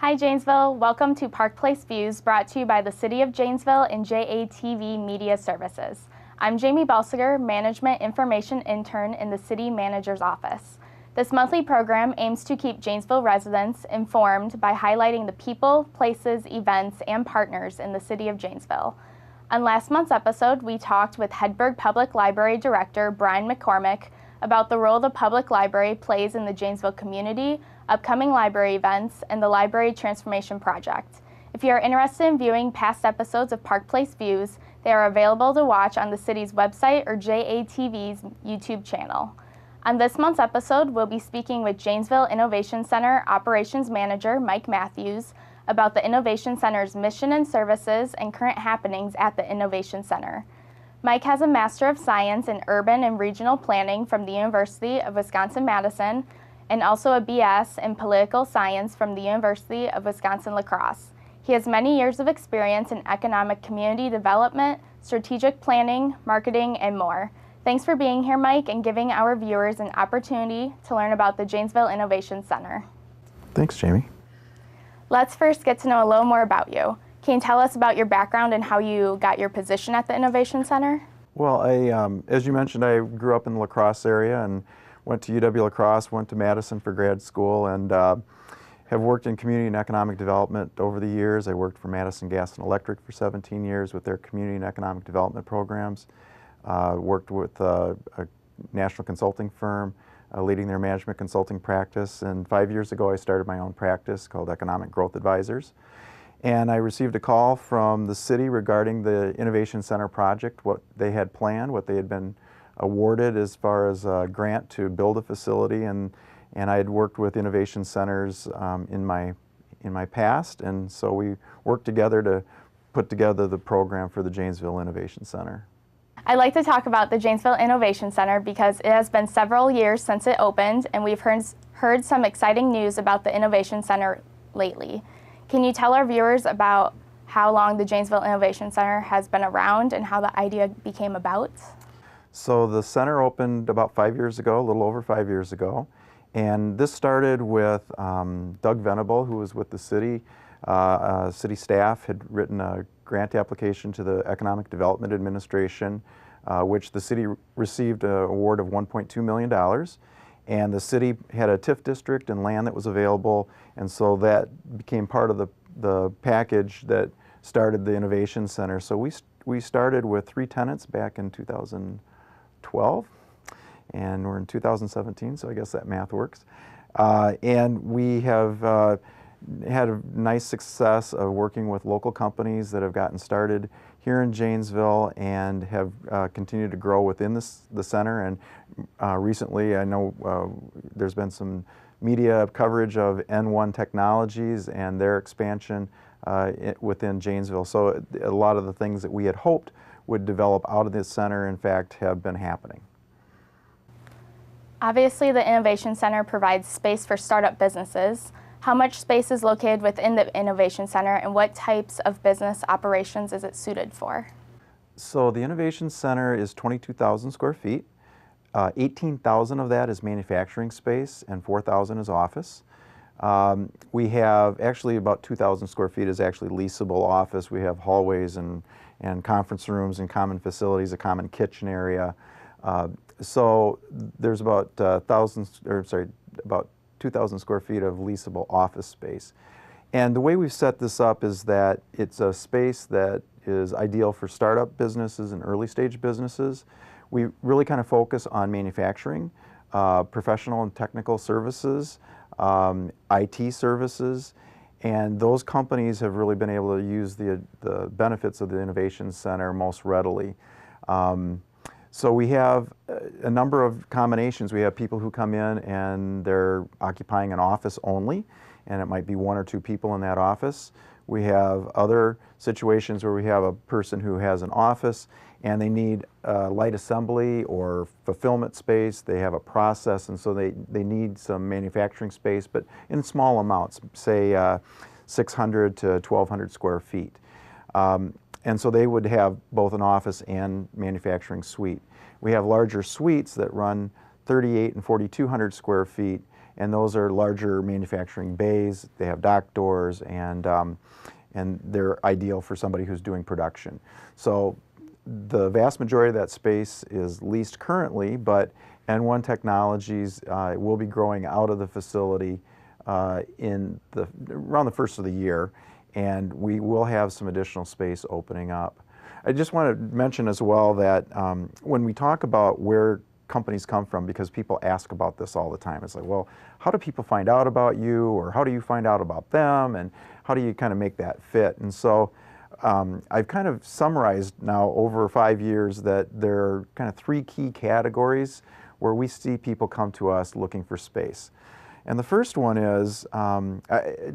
Hi Janesville, welcome to Park Place Views, brought to you by the City of Janesville and JATVMedia Services. I'm Jamie Balsiger, Management Information Intern in the City Manager's Office. This monthly program aims to keep Janesville residents informed by highlighting the people, places, events, and partners in the City of Janesville. On last month's episode, we talked with Hedberg Public Library Director Brian McCormick about the role the public library plays in the Janesville community, upcoming library events, and the Library Transformation Project. If you are interested in viewing past episodes of Park Place Views, they are available to watch on the city's website or JATV's YouTube channel. On this month's episode, we'll be speaking with Janesville Innovation Center Operations Manager Mike Mathews about the Innovation Center's mission and services and current happenings at the Innovation Center. Mike has a Master of Science in Urban and Regional Planning from the University of Wisconsin-Madison and also a BS in Political Science from the University of Wisconsin-La Crosse. He has many years of experience in economic community development, strategic planning, marketing, and more. Thanks for being here, Mike, and giving our viewers an opportunity to learn about the Janesville Innovation Center. Thanks, Jamie. Let's first get to know a little more about you. Can you tell us about your background and how you got your position at the Innovation Center? Well, as you mentioned, I grew up in the La Crosse area and went to UW-La Crosse, went to Madison for grad school, and have worked in community and economic development over the years. I worked for Madison Gas and Electric for 17 years with their community and economic development programs. Worked with a national consulting firm, leading their management consulting practice. And 5 years ago, I started my own practice called Economic Growth Advisors. And I received a call from the city regarding the Innovation Center project, what they had planned, what they had been awarded as far as a grant to build a facility. And I had worked with innovation centers in my past, and so we worked together to put together the program for the Janesville Innovation Center. I'd like to talk about the Janesville Innovation Center because it has been several years since it opened, and we've heard some exciting news about the Innovation Center lately. Can you tell our viewers about how long the Janesville Innovation Center has been around and how the idea became about? So the center opened about 5 years ago, a little over 5 years ago. And this started with Doug Venable, who was with the city. City staff had written a grant application to the Economic Development Administration, which the city received an award of $1.2 million. And the city had a TIF district and land that was available, and so that became part of the package that started the Innovation Center. So we started with 3 tenants back in 2012, and we're in 2017, so I guess that math works. And we have had a nice success of working with local companies that have gotten started here in Janesville and have continued to grow within the center. And recently, I know there's been some media coverage of N1 Technologies and their expansion within Janesville. So a lot of the things that we had hoped would develop out of this center, in fact, have been happening. Obviously, the Innovation Center provides space for startup businesses. How much space is located within the Innovation Center, and what types of business operations is it suited for? So the Innovation Center is 22,000 square feet. 18,000 of that is manufacturing space and 4,000 is office. We have actually about 2,000 square feet is actually leasable office. We have hallways and conference rooms and common facilities, a common kitchen area. So there's about about 2,000 square feet of leasable office space. And the way we've set this up is that it's a space that is ideal for startup businesses and early stage businesses. We really kind of focus on manufacturing, professional and technical services, IT services, and those companies have really been able to use the benefits of the Innovation Center most readily. So we have a number of combinations. We have people who come in and they're occupying an office only, and it might be 1 or 2 people in that office. We have other situations where we have a person who has an office and they need light assembly or fulfillment space. They have a process, and so they need some manufacturing space, but in small amounts, say 600 to 1,200 square feet. And so they would have both an office and manufacturing suite. We have larger suites that run 3,800 and 4,200 square feet, and those are larger manufacturing bays. They have dock doors, and they're ideal for somebody who's doing production. So the vast majority of that space is leased currently, but N1 Technologies will be growing out of the facility around the first of the year, and we will have some additional space opening up. I just want to mention as well that when we talk about where companies come from, because people ask about this all the time, it's like, well, how do people find out about you, or how do you find out about them, and how do you kind of make that fit? And so I've kind of summarized now over 5 years that there are kind of 3 key categories where we see people come to us looking for space. And the first one is,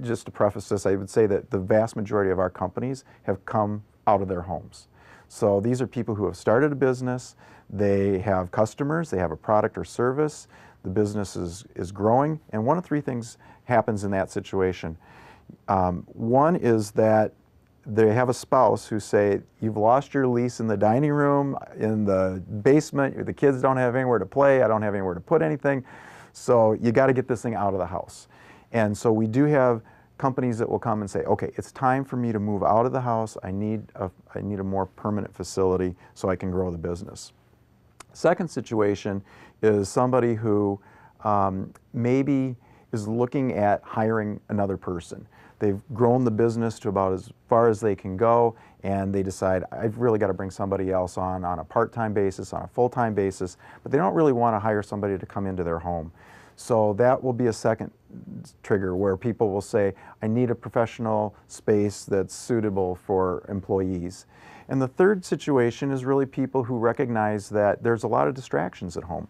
just to preface this, I would say that the vast majority of our companies have come out of their homes. So these are people who have started a business, they have customers, they have a product or service, the business is growing, and one of 3 things happens in that situation. One is that they have a spouse who say, you've lost your lease in the dining room, in the basement, the kids don't have anywhere to play, I don't have anywhere to put anything, so you got to get this thing out of the house. And so we do have companies that will come and say, okay, it's time for me to move out of the house, I need a more permanent facility so I can grow the business. Second situation is somebody who maybe is looking at hiring another person. They've grown the business to about as far as they can go, and they decide, I've really got to bring somebody else on a part-time basis, on a full-time basis, but they don't really want to hire somebody to come into their home. So that will be a second trigger where people will say, I need a professional space that's suitable for employees. And the third situation is really people who recognize that there's a lot of distractions at home.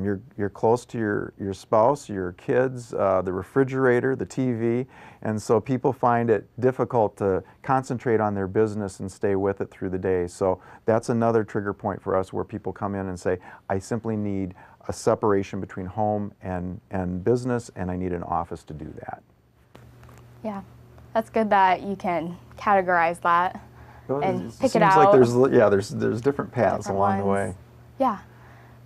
You're close to your spouse, your kids, the refrigerator, the TV, and so people find it difficult to concentrate on their business and stay with it through the day. So that's another trigger point for us where people come in and say, I simply need a separation between home and business, and I need an office to do that. Yeah, that's good that you can categorize that and pick it out. It seems like there's different paths along the way. Yeah.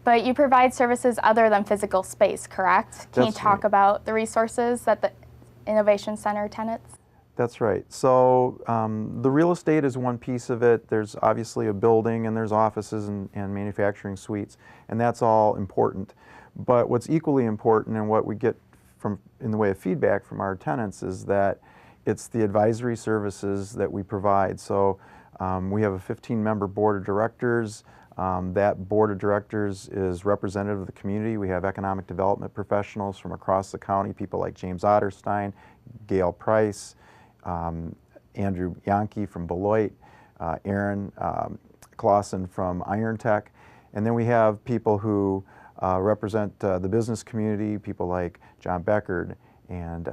But you provide services other than physical space, correct? Can you talk about the resources that the Innovation Center tenants? That's right. So the real estate is one piece of it. There's obviously a building, and there's offices and manufacturing suites, and that's all important. But what's equally important, and what we get in the way of feedback from our tenants, is that it's the advisory services that we provide. So we have a 15-member board of directors. That board of directors is representative of the community. We have economic development professionals from across the county, people like James Otterstein, Gail Price, Andrew Yankee from Beloit, Aaron Clausen from Iron Tech. And then we have people who represent the business community, people like John Beckard and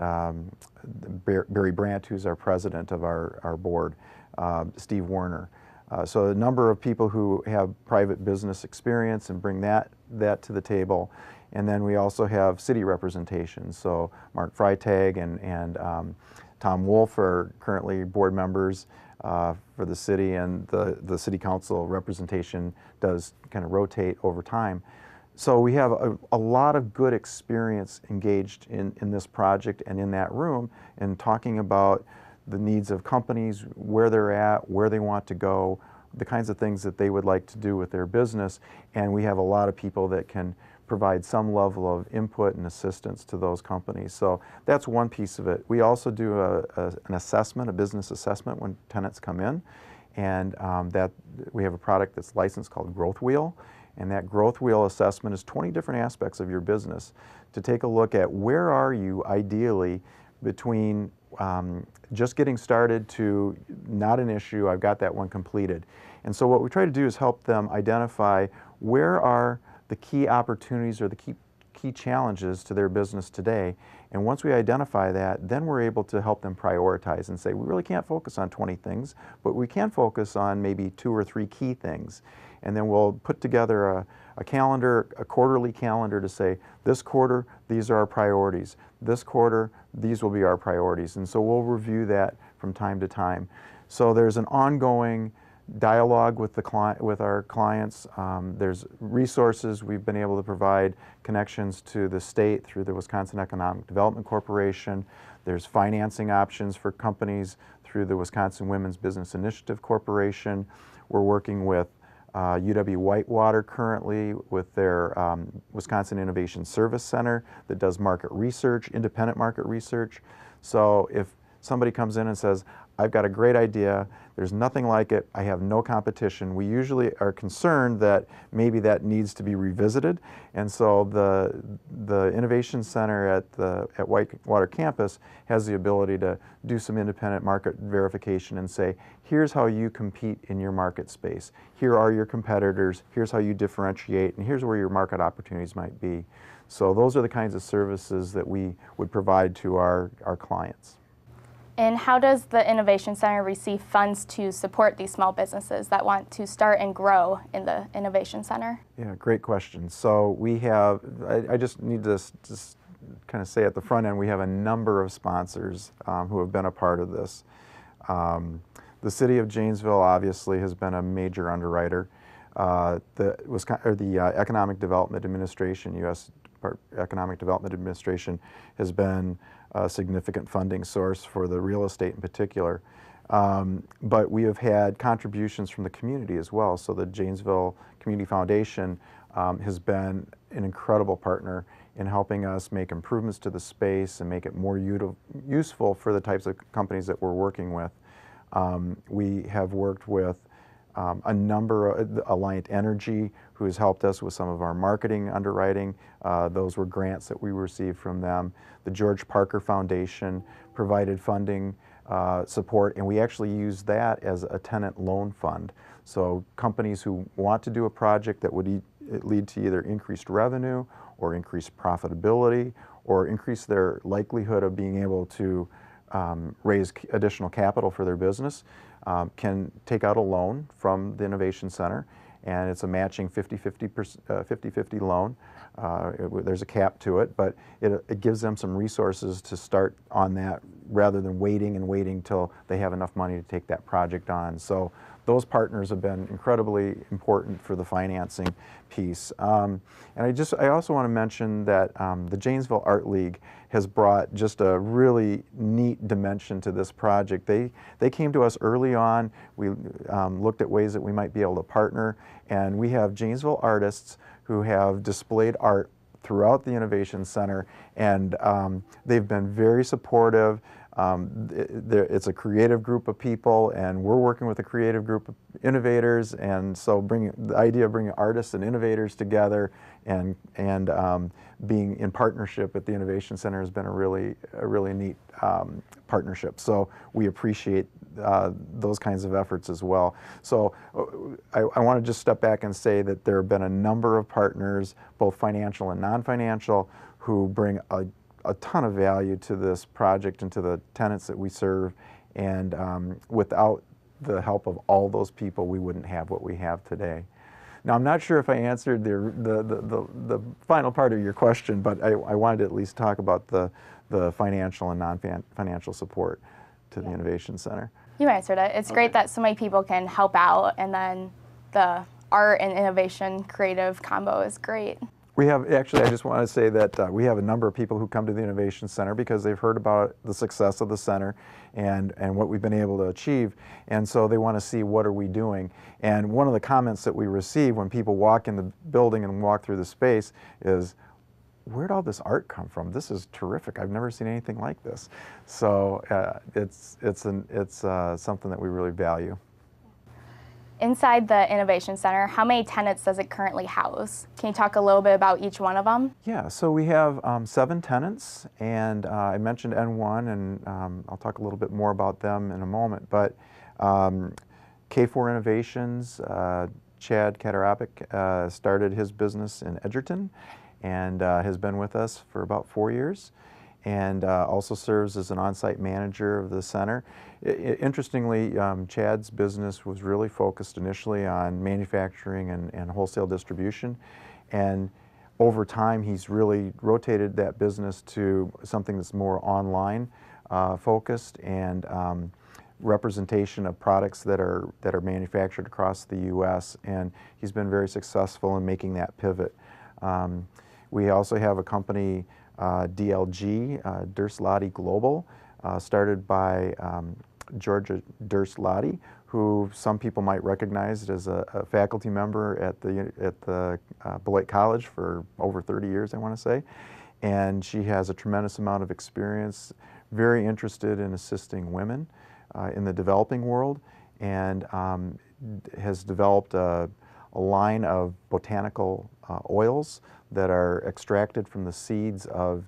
Barry Brandt, who's our president of our board, Steve Warner. So a number of people who have private business experience and bring that to the table. And then we also have city representation. So Mark Freitag and Tom Wolf are currently board members for the city, and the city council representation does kind of rotate over time. So we have a lot of good experience engaged in this project and in that room, and talking about the needs of companies, where they're at, where they want to go, the kinds of things that they would like to do with their business. And we have a lot of people that can provide some level of input and assistance to those companies. So that's one piece of it. We also do an assessment, a business assessment, when tenants come in. And that we have a product that's licensed called Growth Wheel. And that Growth Wheel assessment is 20 different aspects of your business to take a look at where are you ideally between just getting started to not an issue, I've got that one completed. And so what we try to do is help them identify where are the key opportunities or the key challenges to their business today. And once we identify that, then we're able to help them prioritize and say, we really can't focus on 20 things, but we can focus on maybe 2 or 3 key things. And then we'll put together a calendar, a quarterly calendar, to say, this quarter, these are our priorities. This quarter, these will be our priorities. And so we'll review that from time to time. So there's an ongoing dialogue with with our clients. There's resources. We've been able to provide connections to the state through the Wisconsin Economic Development Corporation. There's financing options for companies through the Wisconsin Women's Business Initiative Corporation. We're working with UW-Whitewater currently with their Wisconsin Innovation Service Center that does market research, independent market research. So if somebody comes in and says, I've got a great idea, there's nothing like it, I have no competition, we usually are concerned that maybe that needs to be revisited. And so the Innovation Center at Whitewater campus has the ability to do some independent market verification and say, here's how you compete in your market space. Here are your competitors, here's how you differentiate, and here's where your market opportunities might be. So those are the kinds of services that we would provide to our clients. And how does the Innovation Center receive funds to support these small businesses that want to start and grow in the Innovation Center? Yeah, great question. So we have, I just need to just kind of say at the front end, we have a number of sponsors who have been a part of this. The City of Janesville obviously has been a major underwriter. The Economic Development Administration, U.S. Economic Development Administration, has been a significant funding source for the real estate in particular. But we have had contributions from the community as well. So the Janesville Community Foundation has been an incredible partner in helping us make improvements to the space and make it more useful for the types of companies that we're working with. We have worked with a number of Alliant Energy, who has helped us with some of our marketing underwriting. Those were grants that we received from them. The George Parker Foundation provided funding support, and we actually use that as a tenant loan fund. So companies who want to do a project that would lead to either increased revenue or increased profitability or increase their likelihood of being able to raise additional capital for their business can take out a loan from the Innovation Center, and it's a matching 50-50 loan. There's a cap to it, but it gives them some resources to start on that rather than waiting till they have enough money to take that project on. So those partners have been incredibly important for the financing piece. And I also want to mention that the Janesville Art League has brought just a really neat dimension to this project. They came to us early on. We looked at ways that we might be able to partner, and we have Janesville artists who have displayed art throughout the Innovation Center, and they've been very supportive. It's a creative group of people, and we're working with a creative group of innovators, and so the idea of bringing artists and innovators together and being in partnership at the Innovation Center has been a really neat partnership. So we appreciate those kinds of efforts as well. So I want to just step back and say that there have been a number of partners, both financial and non-financial, who bring a ton of value to this project and to the tenants that we serve, and without the help of all those people, we wouldn't have what we have today. Now, I'm not sure if I answered the final part of your question, but I wanted to at least talk about the financial and non-financial support to the Innovation Center. You answered it. It's great that so many people can help out, and then the art and innovation creative combo is great. We have, actually, I just want to say that we have a number of people who come to the Innovation Center because they've heard about the success of the center and what we've been able to achieve, and so they want to see what are we doing. And one of the comments that we receive when people walk in the building and walk through the space is, where'd all this art come from? This is terrific. I've never seen anything like this. So it's something that we really value. Inside the Innovation Center, how many tenants does it currently house? Can you talk a little bit about each one of them? Yeah, so we have 7 tenants, and I mentioned N1, and I'll talk a little bit more about them in a moment. But K4 Innovations, Chad Katarapik started his business in Edgerton and has been with us for about 4 years, and also serves as an on-site manager of the center. Interestingly, Chad's business was really focused initially on manufacturing and wholesale distribution, and over time he's really rotated that business to something that's more online focused, and representation of products that are manufactured across the U.S., and he's been very successful in making that pivot. We also have a company, DLG, Durst-Lottie Global, started by Georgia Durst-Lottie, who some people might recognize as a faculty member at the Beloit College for over 30 years, I want to say. And she has a tremendous amount of experience, very interested in assisting women in the developing world, and has developed a line of botanical oils that are extracted from the seeds of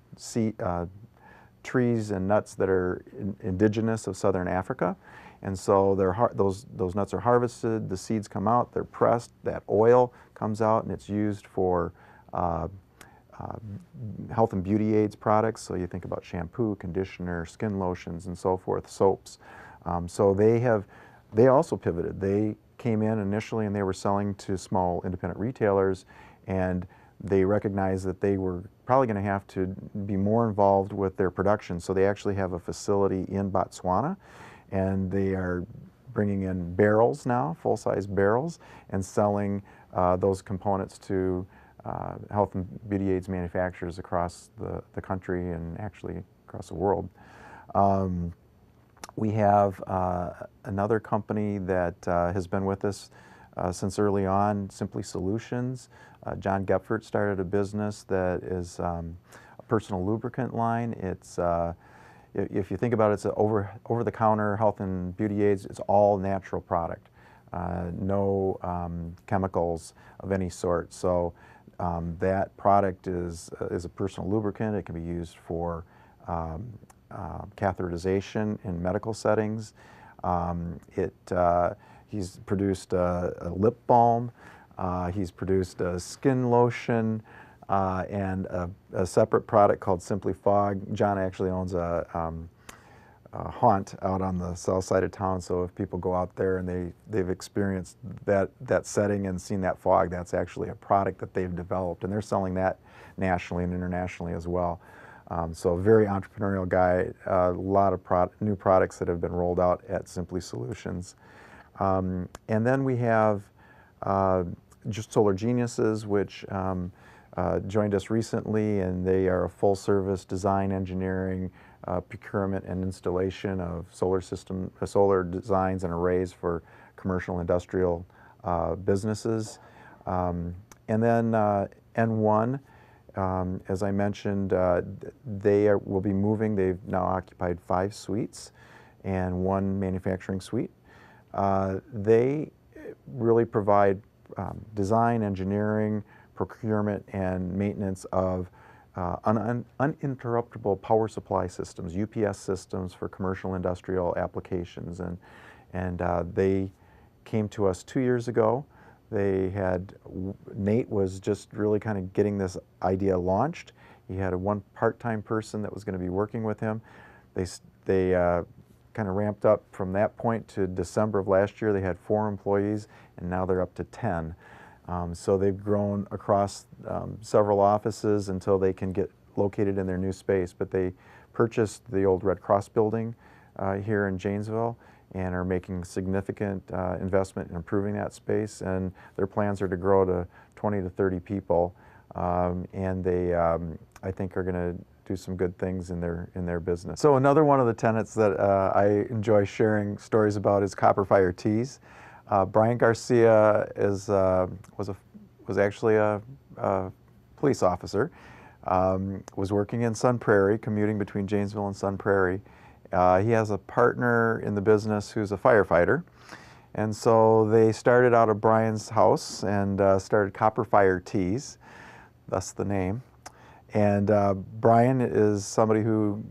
trees and nuts that are indigenous of southern Africa. And so those nuts are harvested, the seeds come out, they're pressed, that oil comes out, and it's used for health and beauty aids products. So you think about shampoo, conditioner, skin lotions, and so forth, soaps. So they also pivoted. They came in initially and they were selling to small independent retailers, and they recognized that they were probably going to have to be more involved with their production. So they actually have a facility in Botswana, and they are bringing in barrels now, full-size barrels, and selling those components to health and beauty aids manufacturers across the country and actually across the world. We have another company that has been with us since early on, Simply Solutions. John Gepfert started a business that is a personal lubricant line. It's if you think about it, it's an over-the-counter health and beauty aids. It's all natural product, no chemicals of any sort. So that product is a personal lubricant. It can be used for catheterization in medical settings. He's produced a lip balm. He's produced a skin lotion and a separate product called Simply Fog. John actually owns a haunt out on the south side of town, so if people go out there and they've experienced that setting and seen that fog, that's actually a product that they've developed, and they're selling that nationally and internationally as well. So a very entrepreneurial guy, a lot of new products that have been rolled out at Simply Solutions. And then we have just Solar Geniuses, which joined us recently, and they are a full-service design, engineering, procurement, and installation of solar designs and arrays for commercial industrial businesses. And then N1, as I mentioned, will be moving. They've now occupied 5 suites and 1 manufacturing suite. They really provide design, engineering, procurement, and maintenance of uninterruptible power supply systems, UPS systems for commercial industrial applications. And they came to us 2 years ago. Nate was just really kind of getting this idea launched. He had one part-time person that was going to be working with him. They kind of ramped up from that point to December of last year. They had 4 employees, and now they're up to 10. So they've grown across several offices until they can get located in their new space. But they purchased the old Red Cross building here in Janesville and are making significant investment in improving that space. And their plans are to grow to 20 to 30 people. And they, I think, are going to do some good things in their business. So another one of the tenants that I enjoy sharing stories about is Copper Fire Teas. Brian Garcia was actually a police officer. Was working in Sun Prairie, commuting between Janesville and Sun Prairie. He has a partner in the business who's a firefighter, and so they started out of Brian's house and started Copper Fire Teas, thus the name. And Brian is somebody who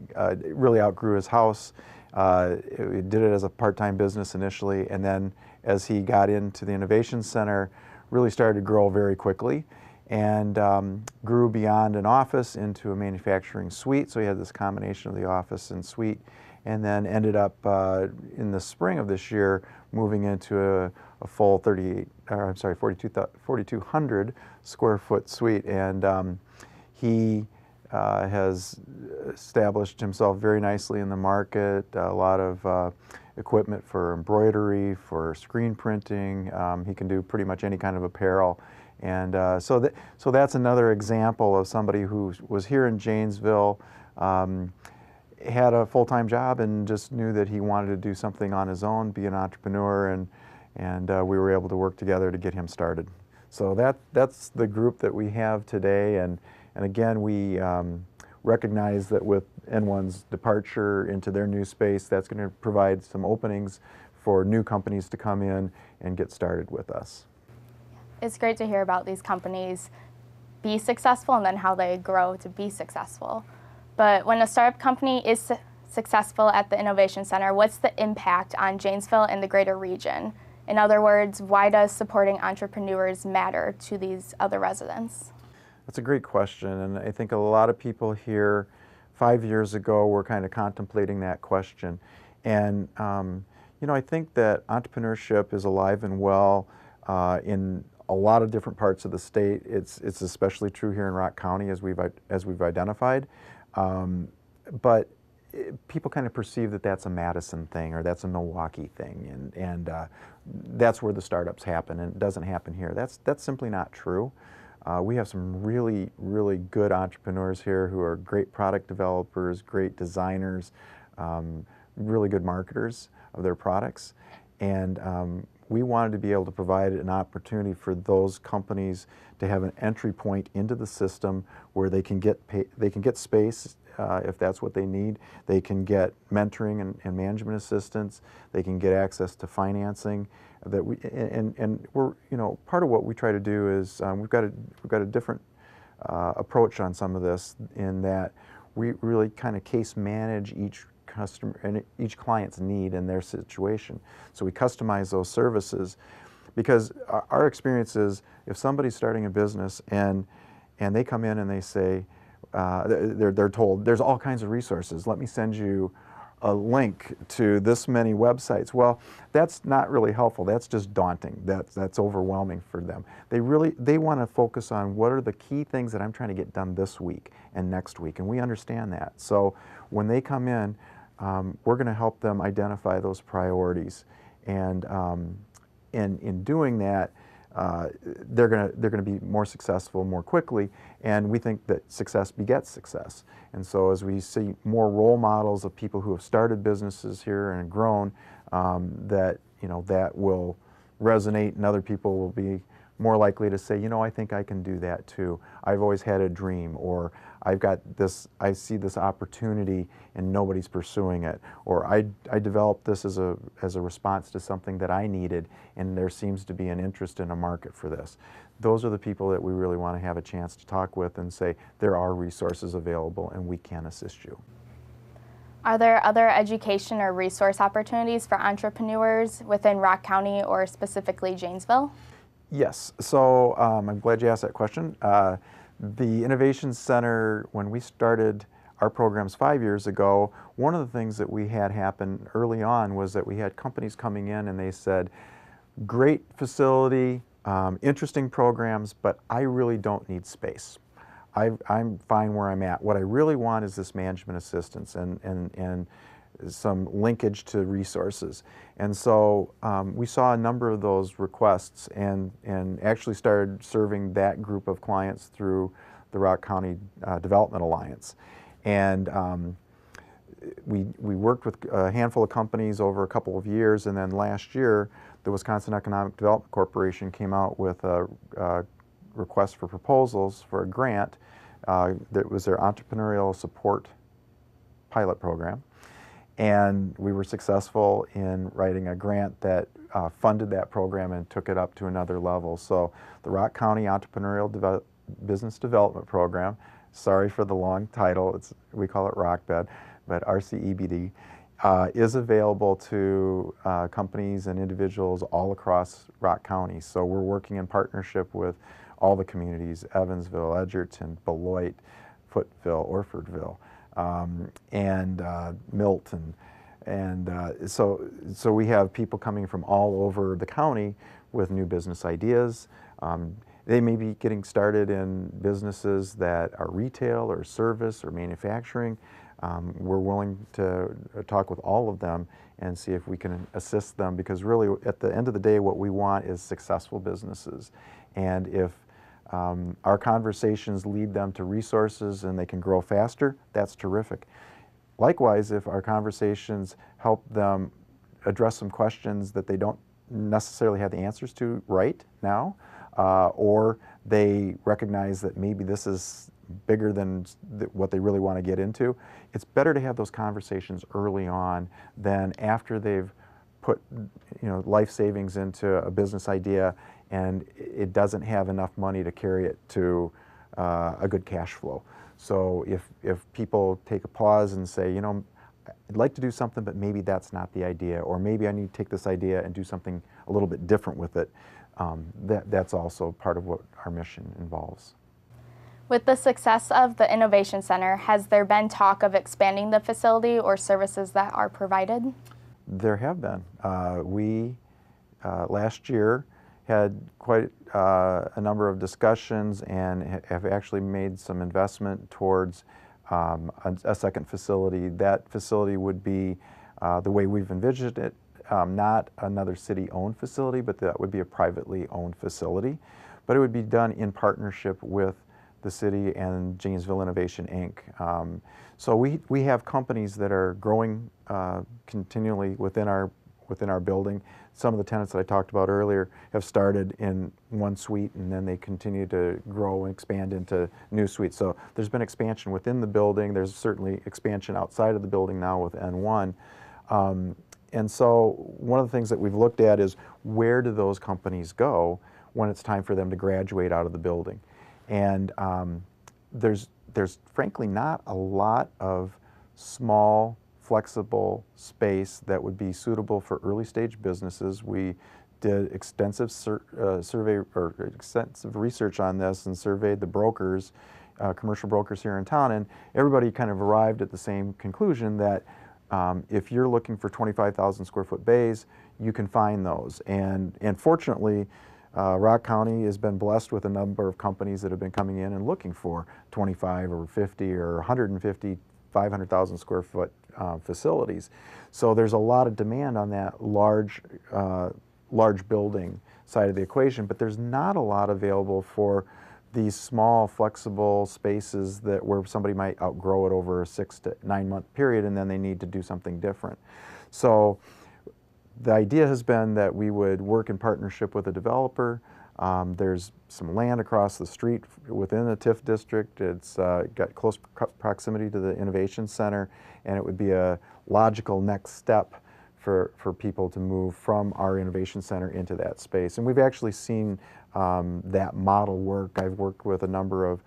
really outgrew his house. He did it as a part-time business initially, and then as he got into the Innovation Center, really started to grow very quickly and grew beyond an office into a manufacturing suite. So he had this combination of the office and suite, and then ended up in the spring of this year moving into a full 4,200 square foot suite. And he has established himself very nicely in the market, a lot of equipment for embroidery, for screen printing. He can do pretty much any kind of apparel. And so that's another example of somebody who was here in Janesville, had a full-time job and just knew that he wanted to do something on his own, be an entrepreneur, and we were able to work together to get him started. So that's the group that we have today, and again, we recognize that with N1's departure into their new space, that's going to provide some openings for new companies to come in and get started with us. It's great to hear about these companies be successful and then how they grow to be successful. But when a startup company is successful at the Innovation Center, what's the impact on Janesville and the greater region? In other words, why does supporting entrepreneurs matter to these other residents? That's a great question, and I think a lot of people here 5 years ago were kind of contemplating that question. And you know, I think that entrepreneurship is alive and well in a lot of different parts of the state. It's especially true here in Rock County, as we've identified. But people kind of perceive that that's a Madison thing or that's a Milwaukee thing, and that's where the startups happen, and it doesn't happen here. That's simply not true. We have some really, really good entrepreneurs here who are great product developers, great designers, really good marketers of their products, and we wanted to be able to provide an opportunity for those companies to have an entry point into the system where they can get space if that's what they need. They can get mentoring and management assistance. They can get access to financing. That we and we're, you know, part of what we try to do is we've got a different approach on some of this, in that we really kind of case manage each customer and each client's need and their situation. So we customize those services, because our experience is, if somebody's starting a business and they come in and they say, they're told there's all kinds of resources, let me send you a link to this many websites. Well, that's not really helpful. That's just daunting. That's overwhelming for them. They want to focus on what are the key things that I'm trying to get done this week and next week, and we understand that. So when they come in, we're going to help them identify those priorities, and in doing that, they're going to be more successful more quickly, and we think that success begets success. And so as we see more role models of people who have started businesses here and grown, that will resonate, and other people will be more likely to say, you know, I think I can do that too. I've always had a dream, or I see this opportunity and nobody's pursuing it, or I developed this as a response to something that I needed, and there seems to be an interest in a market for this. Those are the people that we really want to have a chance to talk with and say, there are resources available and we can assist you. Are there other education or resource opportunities for entrepreneurs within Rock County or specifically Janesville? Yes, so I'm glad you asked that question. The Innovation Center, when we started our programs 5 years ago, one of the things that we had happen early on was that we had companies coming in and they said, great facility, interesting programs, but I really don't need space. I'm fine where I'm at. What I really want is this management assistance and some linkage to resources. And so we saw a number of those requests and actually started serving that group of clients through the Rock County Development Alliance. And we worked with a handful of companies over a couple of years, and then last year the Wisconsin Economic Development Corporation came out with a request for proposals for a grant that was their entrepreneurial support pilot program. And we were successful in writing a grant that funded that program and took it up to another level. So the Rock County Entrepreneurial Business Development Program, sorry for the long title, we call it ROCBED, but RCEBD, is available to companies and individuals all across Rock County. So we're working in partnership with all the communities, Evansville, Edgerton, Beloit, Footville, Orfordville, and Milton. And so we have people coming from all over the county with new business ideas, They may be getting started in businesses that are retail or service or manufacturing. We're willing to talk with all of them and see if we can assist them, because really at the end of the day what we want is successful businesses. And if our conversations lead them to resources and they can grow faster, that's terrific. Likewise, if our conversations help them address some questions that they don't necessarily have the answers to right now, or they recognize that maybe this is bigger than what they really want to get into, it's better to have those conversations early on than after they've put life savings into a business idea and it doesn't have enough money to carry it to a good cash flow. So if people take a pause and say, I'd like to do something, but maybe that's not the idea, or maybe I need to take this idea and do something a little bit different with it, that's also part of what our mission involves. With the success of the Innovation Center, has there been talk of expanding the facility or services that are provided? There have been. We last year had quite a number of discussions and have actually made some investment towards a second facility. That facility would be the way we've envisioned it, not another city-owned facility, but that would be a privately owned facility. But it would be done in partnership with the city and Janesville Innovation, Inc. So we have companies that are growing continually within our building. Some of the tenants that I talked about earlier have started in one suite and then they continue to grow and expand into new suites. So there's been expansion within the building. There's certainly expansion outside of the building now with N1. And so one of the things that we've looked at is where do those companies go when it's time for them to graduate out of the building. And there's frankly not a lot of small, flexible space that would be suitable for early stage businesses. We did extensive survey or extensive research on this and surveyed the brokers, commercial brokers here in town, and everybody kind of arrived at the same conclusion that if you're looking for 25,000 square foot bays, you can find those. And fortunately, Rock County has been blessed with a number of companies that have been coming in and looking for 25 or 50 or 150, 500,000 square foot facilities. So there's a lot of demand on that large building side of the equation, but there's not a lot available for these small, flexible spaces where somebody might outgrow it over a 6 to 9 month period and then they need to do something different. So the idea has been that we would work in partnership with a developer. There's some land across the street within the TIF district. It's got close proximity to the Innovation Center, and it would be a logical next step for people to move from our Innovation Center into that space. And we've actually seen that model work. I've worked with a number of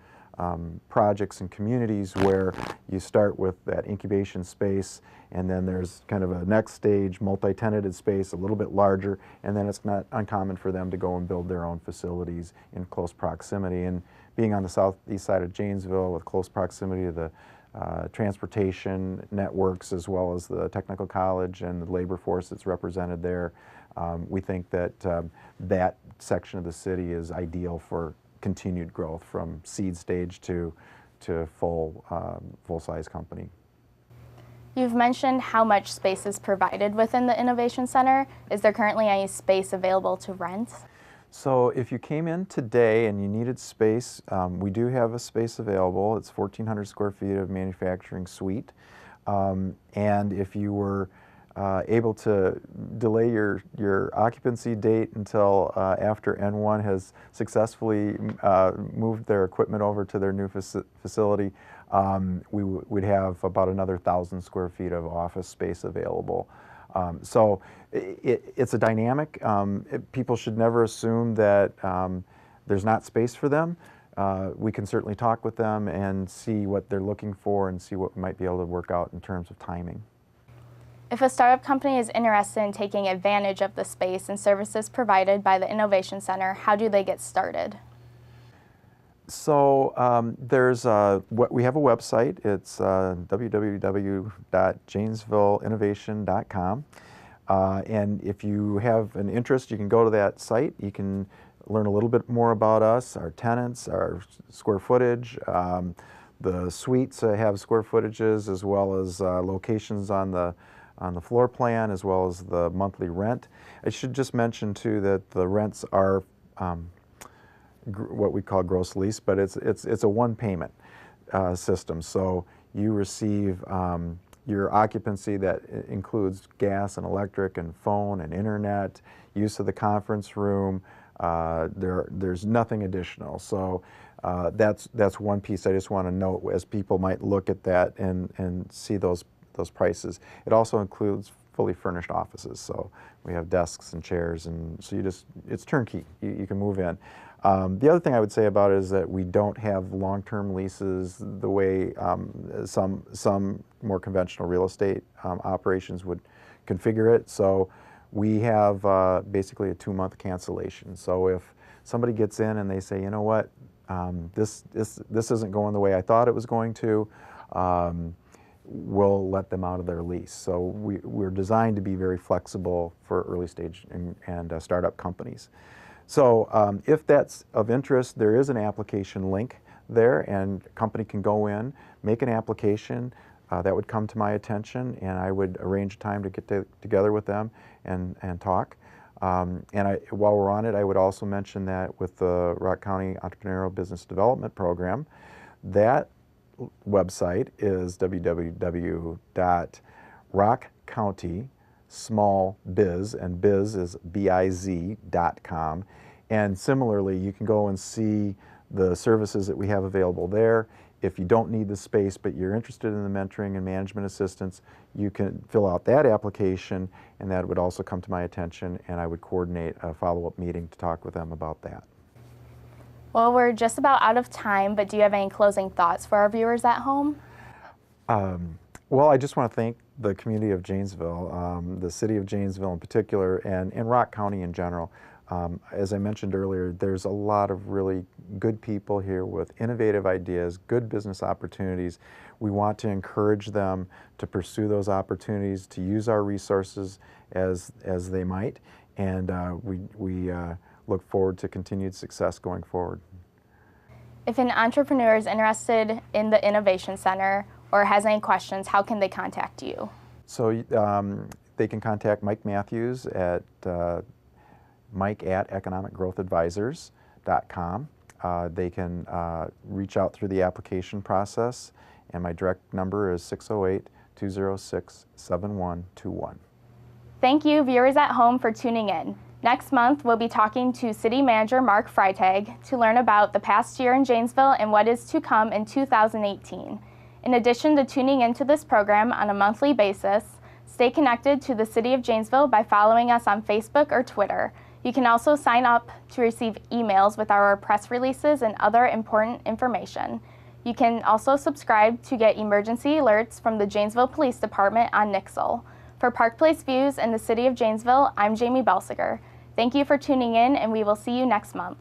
projects and communities where you start with that incubation space and then there's kind of a next stage multi-tenanted space a little bit larger, and then it's not uncommon for them to go and build their own facilities in close proximity. And being on the southeast side of Janesville with close proximity to the transportation networks as well as the technical college and the labor force that's represented there, we think that that section of the city is ideal for continued growth from seed stage to full-size company. You've mentioned how much space is provided within the Innovation Center. Is there currently any space available to rent? So if you came in today and you needed space, we do have a space available. It's 1,400 square feet of manufacturing suite. And if you were able to delay your occupancy date until after N1 has successfully moved their equipment over to their new facility, we'd have about another 1,000 square feet of office space available. So it's a dynamic. People should never assume that there's not space for them. We can certainly talk with them and see what they're looking for and see what we might be able to work out in terms of timing. If a startup company is interested in taking advantage of the space and services provided by the Innovation Center, how do they get started? So we have a website. It's www.janesvilleinnovation.com. And if you have an interest, you can go to that site. You can learn a little bit more about us, our tenants, our square footage. The suites have square footages as well as locations on the floor plan, as well as the monthly rent. I should just mention too that the rents are what we call gross lease, but it's a one payment system. So you receive your occupancy that includes gas and electric and phone and internet, use of the conference room. There's nothing additional. So that's one piece I just want to note as people might look at that and see those prices. It also includes fully furnished offices. So we have desks and chairs, and so it's turnkey. You can move in. The other thing I would say about it is that we don't have long-term leases the way some more conventional real estate operations would configure it. So we have basically a 2-month cancellation. So if somebody gets in and they say, you know what, this isn't going the way I thought it was going to, we'll let them out of their lease. So we're designed to be very flexible for early stage and startup companies. So if that's of interest, there is an application link there, and a company can go in, make an application. That would come to my attention, and I would arrange a time to get together with them and talk. While we're on it, I would also mention that with the Rock County Entrepreneurial Business Development Program, that website is www.rockcountysmallbiz, and biz is biz.com. And similarly, you can go and see the services that we have available there. If you don't need the space, but you're interested in the mentoring and management assistance, you can fill out that application, and that would also come to my attention, and I would coordinate a follow-up meeting to talk with them about that. Well, we're just about out of time, but do you have any closing thoughts for our viewers at home? Well, I just want to thank the community of Janesville, the city of Janesville in particular, and Rock County in general. As I mentioned earlier, there's a lot of really good people here with innovative ideas, good business opportunities. We want to encourage them to pursue those opportunities, to use our resources as they might, and we look forward to continued success going forward. If an entrepreneur is interested in the Innovation Center or has any questions, how can they contact you? So they can contact Mike Mathews at mike@economicgrowthadvisors.com. They can reach out through the application process, and my direct number is 608-206-7121. Thank you, viewers at home, for tuning in. Next month, we'll be talking to City Manager Mark Freitag to learn about the past year in Janesville and what is to come in 2018. In addition to tuning into this program on a monthly basis, stay connected to the City of Janesville by following us on Facebook or Twitter. You can also sign up to receive emails with our press releases and other important information. You can also subscribe to get emergency alerts from the Janesville Police Department on Nixle. For Park Place Views in the City of Janesville, I'm Jamie Balsiger. Thank you for tuning in, and we will see you next month.